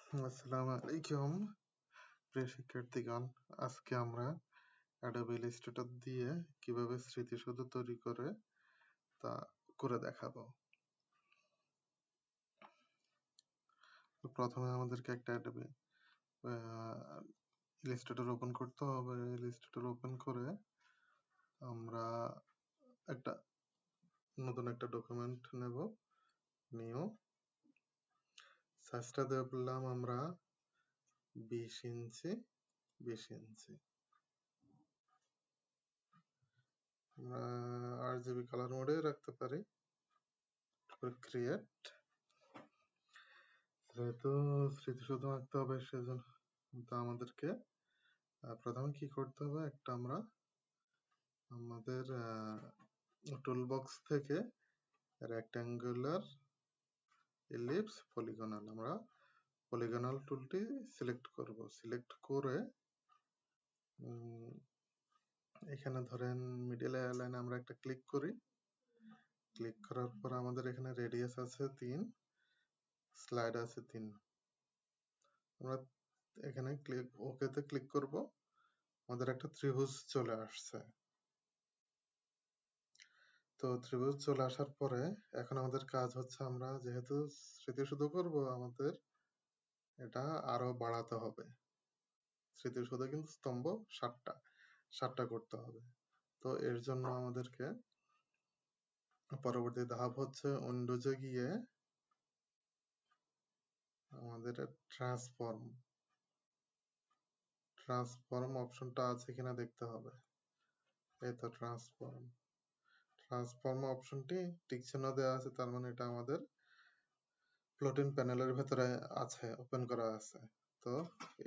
আসসালামু আলাইকুম প্রিয় শিক্ষার্থীগণ। আজকে আমরা অ্যাডোবি ইলাস্ট্রেটর দিয়ে কিভাবে স্মৃতিসৌধ তৈরি তা করে দেখাবো। তো প্রথমে আমাদেরকে একটা অ্যাডোবি ইলাস্ট্রেটর ওপেন করতে হবে। ইলাস্ট্রেটর ওপেন করে আমরা নতুন একটা ডকুমেন্ট নেব। নিউ সাইজটা দিলাম আমরা 20 ইঞ্চি। RGB কালার মোডে রাখতে পারি। ক্রিয়েট, যেহেতু স্মৃতিসৌধ আঁকতে হবে সেজন্য আমাদেরকে প্রথমে কি করতে হবে, আমরা আমাদের টুল বক্স থেকে রেক্ট্যাঙ্গুলার, এলিপস, পলিগনাল, আমরা পলিগনাল টুলটি সিলেক্ট করব। সিলেক্ট করে এখানে ধরেন মিডল লাইনে আমরা একটা ক্লিক করি। ক্লিক করার পর আমাদের এখানে রেডিয়াস আছে 3, স্লাইড আছে 3। আমরা এখানে ওকেতে ক্লিক করব। আমাদের একটা ত্রিভুজ চলে আসছে। তো ত্রিভুজ চলে আসার পরে এখন আমাদের কাজ হচ্ছে, আমরা যেহেতু স্মৃতিসৌধ করব, আমাদের এটা আরো বাড়াতে হবে। স্মৃতিসৌধ কিন্তু স্তম্ভ 7টা করতে হবে। তো এর জন্য আমাদেরকে পরবর্তী ধাপ হচ্ছে উইন্ডোজে গিয়ে আমাদের ট্রান্সফর্ম অপশনটা আছে কিনা দেখতে হবে। এই তো ট্রান্সফর্ম অপশনটি টিক চিহ্ন দেওয়া আছে, তার মানে এটা আমাদের প্লটিন প্যানেলের ভেতরে আছে, ওপেন করা আছে। তো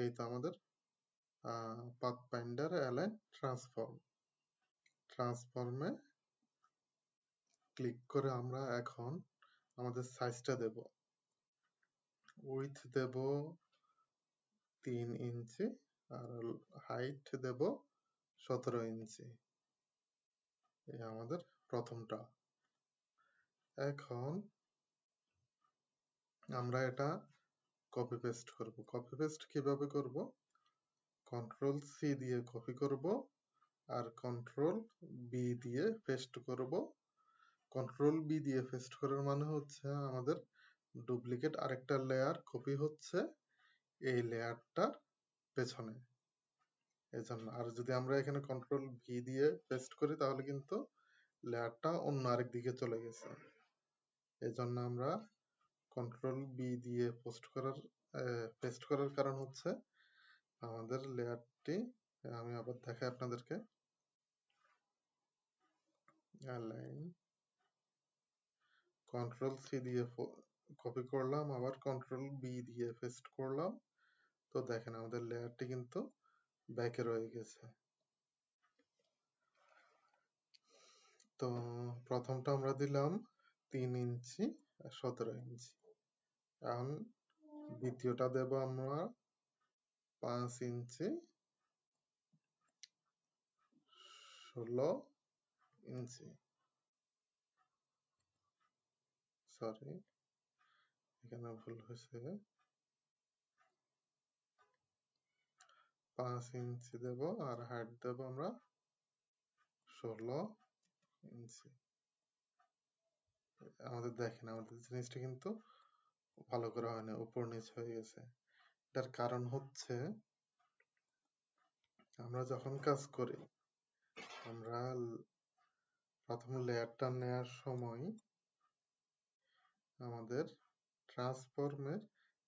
এই তো আমাদের পাথফাইন্ডার অ্যালাইন ট্রান্সফর্মে ক্লিক করে আমরা এখন আমাদের সাইজটা দেব। With Dev 3 inch R height দেব 17 ইঞ্চি। এই আমাদের প্রথমটা। এখন আমরা এটা কপি পেস্ট করব। কপি পেস্ট কিভাবে করব? কন্ট্রোল সি দিয়ে কপি করব আর কন্ট্রোল বি দিয়ে পেস্ট করব। কন্ট্রোল বি দিয়ে পেস্ট করার মানে হচ্ছে আমাদের ডুপ্লিকেট আরেকটা লেয়ার কপি হচ্ছে এই লেয়ারটার পেছনে, এজন্য। আর যদি আমরা এখানে কন্ট্রোল ভি দিয়ে পেস্ট করি তাহলে কিন্তু লেয়ারটা অন্য আরেক দিকে চলে গেছে। এজন্য আমরা কন্ট্রোল বি দিয়ে পেস্ট করার কারণ হচ্ছে আমাদের লেয়ারটি, আমি আবার দেখাই আপনাদেরকে, অ্যালাইন, কন্ট্রোল সি দিয়ে কপি করলাম, আবার কন্ট্রোল বি দিয়ে পেস্ট করলাম। তো দেখেন আমাদের লেয়ারটি কিন্তু ব্যাকে রয়ে গেছে। তো প্রথমটা আমরা দিলাম 3 ইঞ্চি আর 17 ইঞ্চি। এখন দ্বিতীয়টা দেব আমরা 5 ইঞ্চি 16 ইঞ্চি। সরি, এখানে ভুল হয়েছে। 5 ইঞ্চি দেব আর হাইট দেব আমরা 16 ইঞ্চি। আমাদের দেখেন আমাদের জিনিসটা কিন্তু ভালো করে হয় না, উপর নিচ হয়ে গেছে। এটার কারণ হচ্ছে আমরা যখন কাজ করি, আমরা প্রথম লেয়ারটা নেওয়ার সময় আমাদের ট্রান্সফর্মের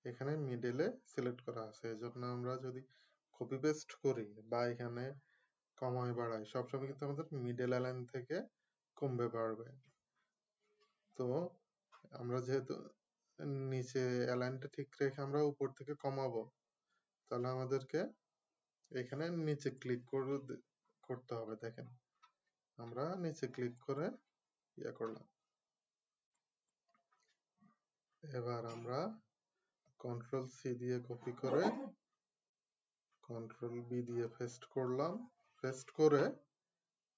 এখানে মিডলে সিলেক্ট করা আছে। এজন্য আমরা যদি কপি পেস্ট করি বা এখানে কমায় বাড়াই, সবসময় কিন্তু আমাদের মিডল অ্যালাইন থেকে কমবে বাড়বে। তো আমরা যেহেতু নিচে অ্যালাইনটা ঠিক রেখে আমরা উপর থেকে কমাবো, তাহলে আমাদেরকে এখানে নিচে ক্লিক করতে হবে। দেখেন আমরা নিচে ক্লিক করে করলাম। এবার আমরা কন্ট্রোল সি দিয়ে কপি করে কন্ট্রোল বি দিয়ে পেস্ট করলাম। পেস্ট করে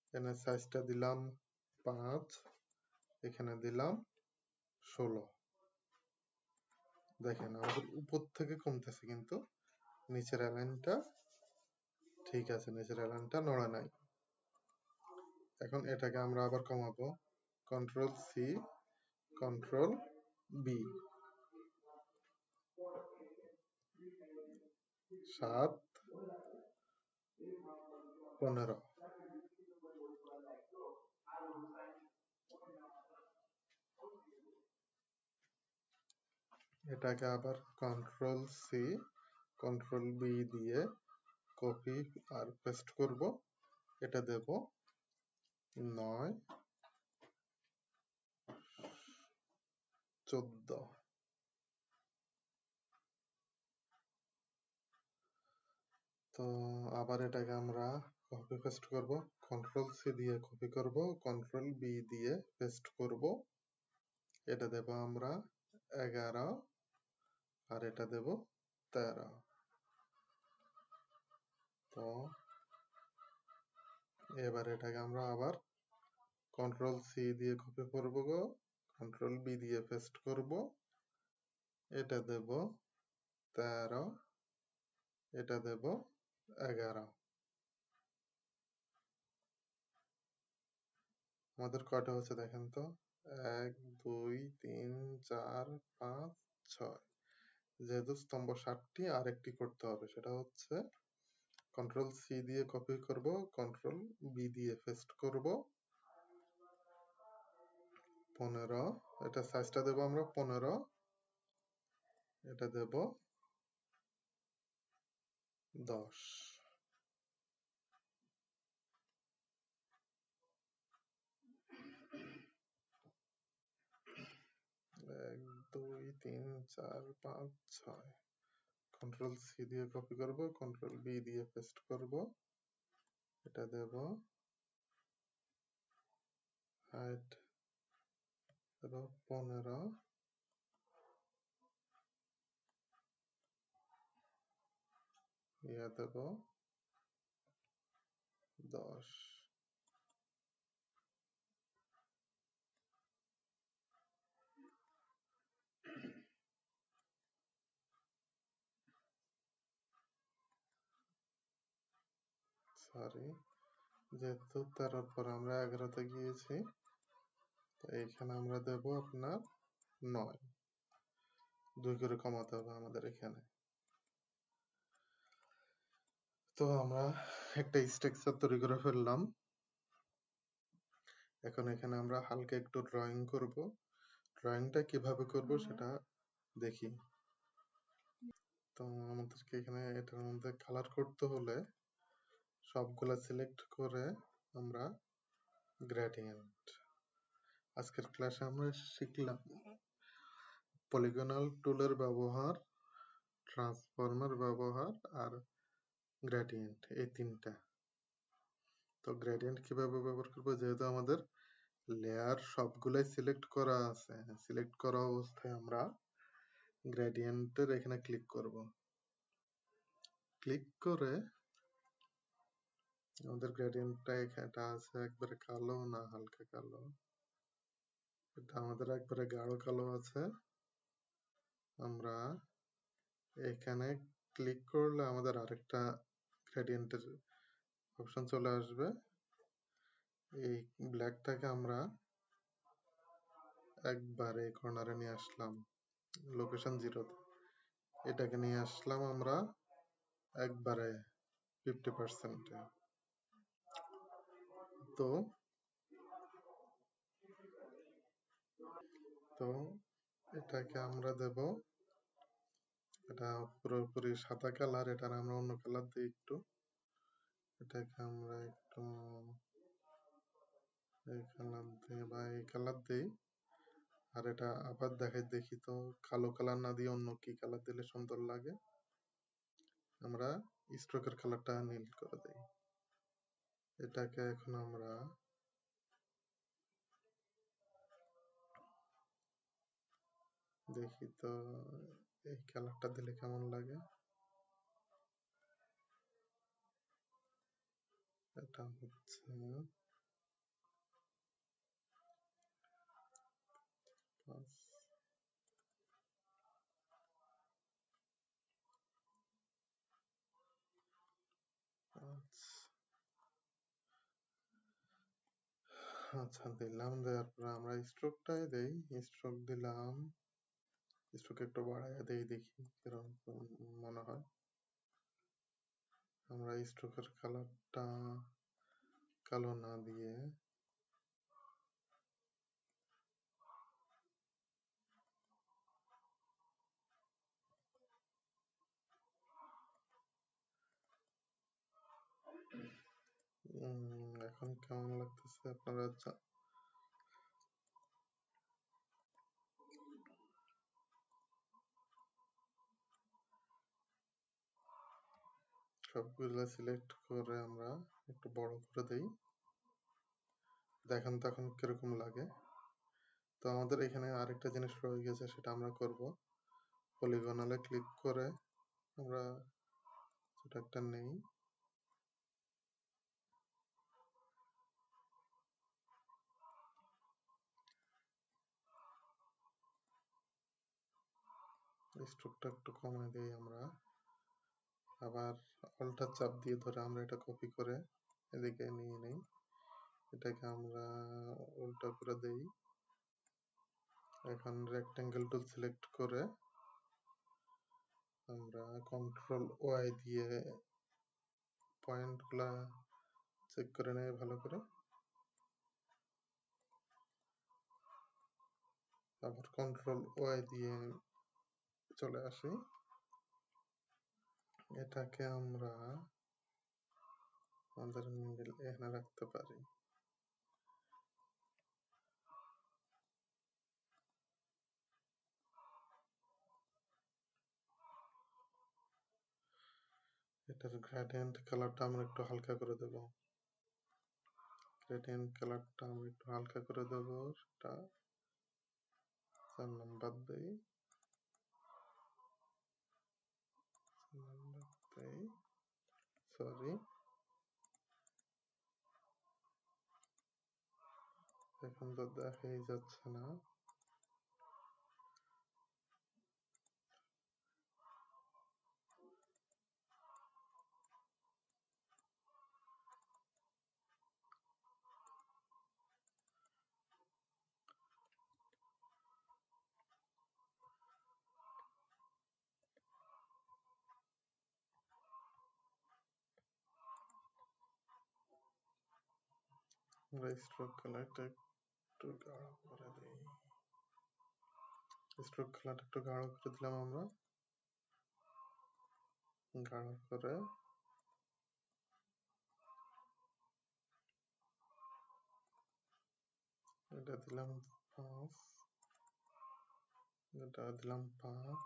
এখানে সাইজটা দিলাম 5, এখানে দিলাম 16। দেখেন আমাদের উপর থেকে কমতেছে কিন্তু নিচের অ্যালাইনটা ঠিক আছে, নিচের অ্যালাইনটা নড়ে নাই। এখন এটাকে আমরা আবার কমাবো, কন্ট্রোল সি, কন্ট্রোল বি, 7, 15। এটাকে আবার কন্ট্রোল সি, কন্ট্রোল বি দিয়ে কপি আর পেস্ট করব। এটা দেব 9, 14। তো আবার এটাকে আমরা কপি পেস্ট করব, কন্ট্রোল সি দিয়ে কপি করব, কন্ট্রোল বি দিয়ে পেস্ট করব। এটা দেব আমরা 11 আর এটা দেব 13। তো এবার এটাকে আমরা আবার কন্ট্রোল সি দিয়ে কপি করব, কন্ট্রোল বি দিয়ে পেস্ট করব। এটা দেব 13, এটা দেব 11। আমাদের কয়টা হচ্ছে দেখেন তো, 1, 2, 3, 4, 5, 6। যেহেতু স্তম্ভ 7টি আরেকটি করতে হবে, সেটা হচ্ছে কন্ট্রোল সি দিয়ে কপি করব, কন্ট্রোল বি দিয়ে পেস্ট করব। 15, এটা সাইজটা দেব আমরা 15, এটা দেব 10। 1, 2, 3, 4, 5, 6। কন্ট্রোল সি দিয়ে কপি করব, কন্ট্রোল বি দিয়ে পেস্ট করব। এটা দেব হাইট দেব 15, ইয়া দেব 10। সরি, যেহেতু 13 পর আমরা 11তে গিয়েছি, তো এইখানে আমরা দেব আপনার 9। 2 করে কমাতে হবে আমাদের এখানে। তো আমরা একটা স্ট্রাকচার তৈরি করে ফেললাম। এখন এখানে আমরা হালকা একটু ড্রয়িং করব। ড্রয়িংটা কিভাবে করব সেটা দেখি। তো আমাদেরকে এখানে এটার মধ্যে কালার করতে হলে সবগুলা সিলেক্ট করে আমরা গ্রেডিয়েন্ট। আজকের ক্লাসে আমরা শিখলাম পলিগনাল টুলের ব্যবহার, ট্রান্সফর্মের ব্যবহার আর গ্রেডিয়েন্ট, এই তিনটা। তো গ্রেডিয়েন্ট কিভাবে ব্যবহার করবো, যেহেতু আমাদের লেয়ার সবগুলাই সিলেক্ট করা আছে, সিলেক্ট করা অবস্থায় আমরা গ্রেডিয়েন্টের এখানে ক্লিক করব। ক্লিক করে আমাদের গ্রেডিয়েন্টটা এখানটা আছে একবারে কালো না হালকা কালো, এটা আমাদের একবারে গাঢ় কালো আছে। আমরা এখানে ক্লিক করলে আমাদের আরেকটা গ্রেডিয়েন্টের অপশন চলে আসবে। এই ব্ল্যাকটাকে আমরা একবারে কর্নারে নিয়ে আসলাম, লোকেশন 0তে। এটাকে নিয়ে আসলাম আমরা একবারে 50%-এ। তো এটাকে আমরা দেব, এটা পুরোপুরি সাদা কালার, এটার আমরা অন্য কালার দিই একটু। এটাকে আমরা একটু এই কালার দিই বা এই কালার দিই। আর এটা আবার দেখাই, দেখি তো কালো কালার না দিয়ে অন্য কি কালার দিলে সুন্দর লাগে। আমরা স্ট্রোকের কালারটা নীল করে দেই। এটাকে এখন আমরা দেখি তো এই কালারটা দিলে কেমন লাগে। এটা হচ্ছে আচ্ছা দিলাম, দেওয়ার পরে আমরা স্ট্রোকটাই দেই, স্ট্রোক দিলাম, স্ট্রোক একটু বাড়াইয়া দেই, দেখি কিরকম মনে হয়। আমরা স্ট্রোকের কালারটা কালো না দিয়ে এখন কেমন লাগতেছে আপনারা সবগুলো সিলেক্ট করে আমরা একটু বড় করে দেই, দেখেন তখন কিরকম লাগে। তো আমাদের এখানে আরেকটা জিনিস রয়ে গেছে, সেটা আমরা করব। পলিগনালে ক্লিক করে আমরা ছোট একটা নেই, স্ট্রোকটা একটু কমাই দেই আমরা, আবার অল্টার চাপ দিয়ে ধরে আমরা এটা কপি করে এদিকে নিয়ে নেই, এটাকে আমরা উল্টা করে দেই। এখন রেক্টেঙ্গেল টুল সিলেক্ট করে আমরা কন্ট্রোল ওয়াই দিয়ে পয়েন্টগুলা চেক করে নেই ভালো করে, আবার কন্ট্রোল ওয়াই দিয়ে চলে আসি, এটাকে আমরা আমাদের মিডল এখানে রাখতে পারি। এটার গ্রেডিয়েন্ট কালারটা আমরা একটু হালকা করে দেব, গ্রেডিয়েন্ট কালারটা আমরা একটু হালকা করে দেব, সেটা 4 নাম্বার দেই, সরি এখন তো দেখাই যাচ্ছে না। আমরা স্ট্রোক কালারটা একটু গাঢ় করে দিই, স্ট্রোক কালারটা একটু গাঢ় করে দিলাম আমরা, গাঢ় করে এটা দিলাম 5, এটা দিলাম 5।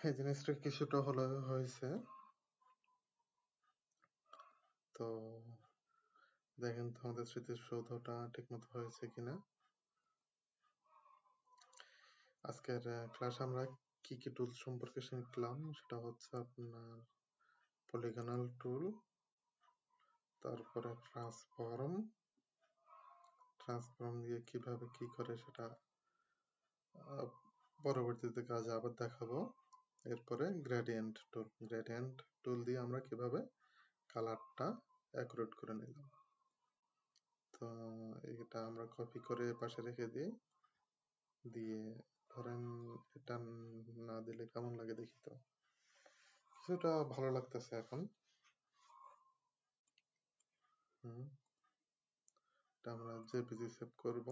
এই জিনিসটা কিছুটা হলে হয়েছে, তো দেখেন তো আমাদের স্মৃতিসৌধটা ঠিকমতো হয়েছে কিনা। আজকের ক্লাস আমরা কি কি টুল সম্পর্কে শিখলাম, সেটা হচ্ছে আপনার পলিগনাল টুল, তারপরে ট্রান্সফর্ম দিয়ে কিভাবে কি করে সেটা পরবর্তীতে কাজে আবার দেখাবো। এরপরে গ্রেডিয়েন্ট টুল দিয়ে আমরা কিভাবে কালারটা অ্যাকুরেট করে নিলাম। তো এটা আমরা কপি করে পাশে রেখে দিই, দিয়ে ধরেন এটা না দিলে কেমন লাগে দেখি, তো কিছুটা ভালো লাগতেছে এখন। এটা আমরা জেপিজি সেভ করব,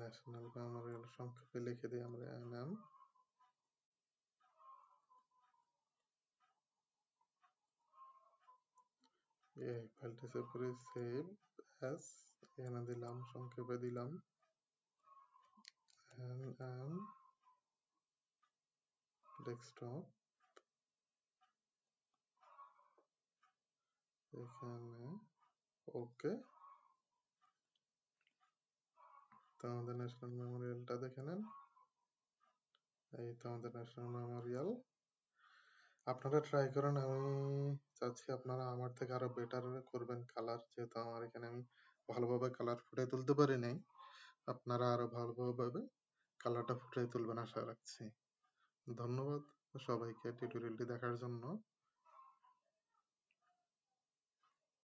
ন্যাশনাল মেমোরিয়াল সংক্ষেপে লিখে দিই আমরা NM। এই ফাইলটা সেভ করে সেভ অ্যাজ, এখানে দিলাম সংক্ষেপে দিলাম NM ডেস্কটপ, এখানে ওকে। তো আমাদের ন্যাশনাল মেমোরিয়ালটা দেখে নেন, এই তো আমাদের ন্যাশনাল মেমোরিয়াল। আপনারা ট্রাই করেন, আমি চাচ্ছি আপনারা আমার থেকে আরো বেটার করবেন কালার, যেহেতু আমার এখানে আমি ভালোভাবে কালার ফুটিয়ে তুলতে পারি নাই, আপনারা আরো ভালোভাবে কালারটা ফুটিয়ে তুলবেন আশা রাখছি। ধন্যবাদ সবাইকে টিউটোরিয়ালটি দেখার জন্য।